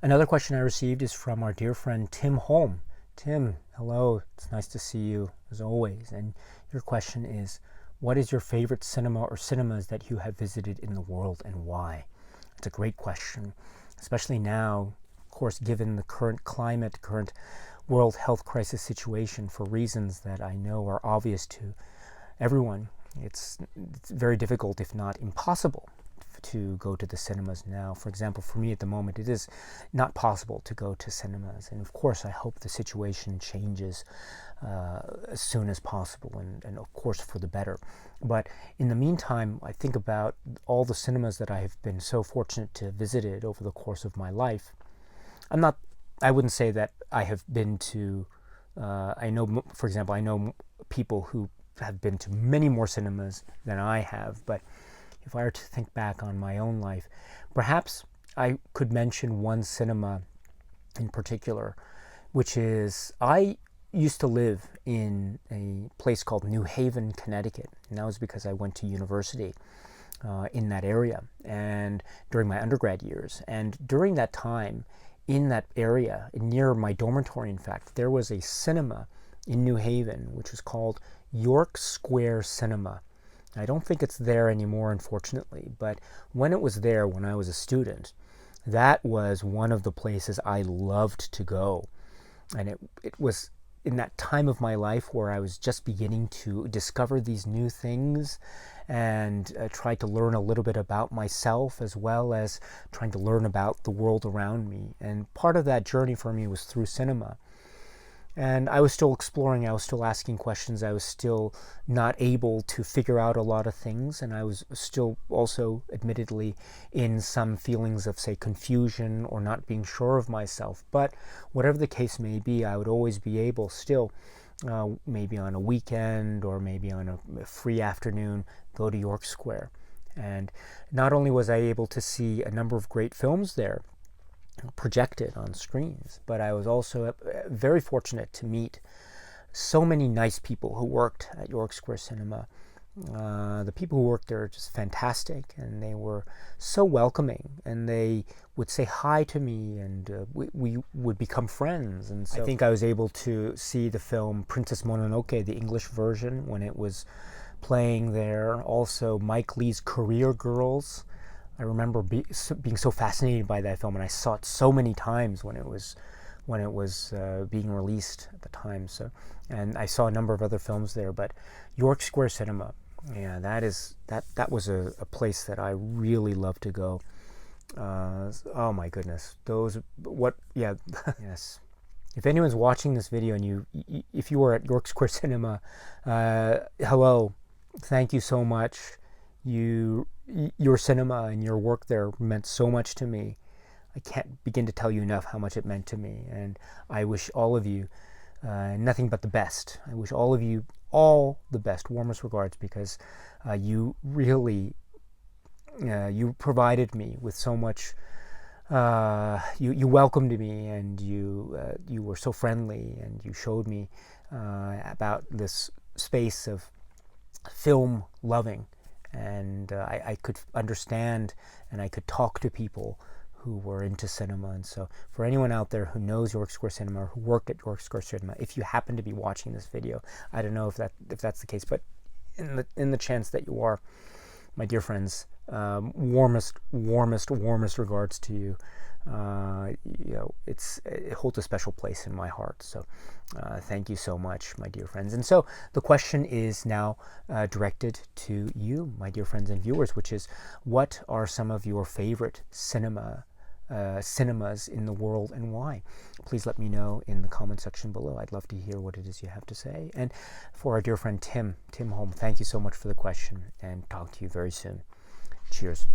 Another question I received is from our dear friend Tim Holm. Tim, hello. It's nice to see you as always. And your question is, what is your favorite cinema or cinemas that you have visited in the world and why? It's a great question, especially now, of course, given the current climate, current world health crisis situation, for reasons that I know are obvious to everyone. It's very difficult, if not impossible, to go to the cinemas now. For example, for me at the moment, it is not possible to go to cinemas. And of course, I hope the situation changes as soon as possible, and of course for the better. But in the meantime, I think about all the cinemas that I have been so fortunate to visit over the course of my life. I wouldn't say that I have been to, I know, for example, I know people who have been to many more cinemas than I have, but if I were to think back on my own life, perhaps I could mention one cinema in particular, which is, I used to live in a place called New Haven, Connecticut, and that was because I went to university in that area and during my undergrad years. And during that time, in that area, near my dormitory in fact, there was a cinema in New Haven which was called York Square Cinema. I don't think it's there anymore, unfortunately, but when it was there, when I was a student, that was one of the places I loved to go. And it was in that time of my life where I was just beginning to discover these new things and try to learn a little bit about myself, as well as trying to learn about the world around me. And part of that journey for me was through cinema. And I was still exploring, I was still asking questions, I was still not able to figure out a lot of things, and I was still also, admittedly, in some feelings of, say, confusion or not being sure of myself. But whatever the case may be, I would always be able still, maybe on a weekend or maybe on a free afternoon, go to York Square. And not only was I able to see a number of great films there, projected on screens, but I was also very fortunate to meet so many nice people who worked at York Square Cinema. The people who worked there are just fantastic, and they were so welcoming, and they would say hi to me, and we would become friends. And so I think I was able to see the film Princess Mononoke, the English version, when it was playing there. Also Mike Leigh's Career Girls. I remember being so fascinated by that film, and I saw it so many times when it was being released at the time. So, and I saw a number of other films there. But York Square Cinema, yeah, that was a place that I really loved to go. Oh my goodness, yeah, yes. If anyone's watching this video and if you were at York Square Cinema, hello, thank you so much. Your cinema and your work there meant so much to me. I can't begin to tell you enough how much it meant to me, and I wish all of you nothing but the best. I wish all of you all the best, warmest regards, because you really you provided me with so much. You welcomed me, and you were so friendly, and you showed me about this space of film loving. And I could understand, and I could talk to people who were into cinema. And so for anyone out there who knows York Square Cinema, or who worked at York Square Cinema, if you happen to be watching this video, I don't know if that's the case, but in the chance that you are, my dear friends, warmest regards to you. It holds a special place in my heart. So thank you so much, my dear friends. And so the question is now directed to you, my dear friends and viewers, which is, what are some of your favorite cinemas in the world, and why? Please let me know in the comment section below. I'd love to hear what it is you have to say. And for our dear friend Tim Holm, thank you so much for the question, and talk to you very soon. Cheers.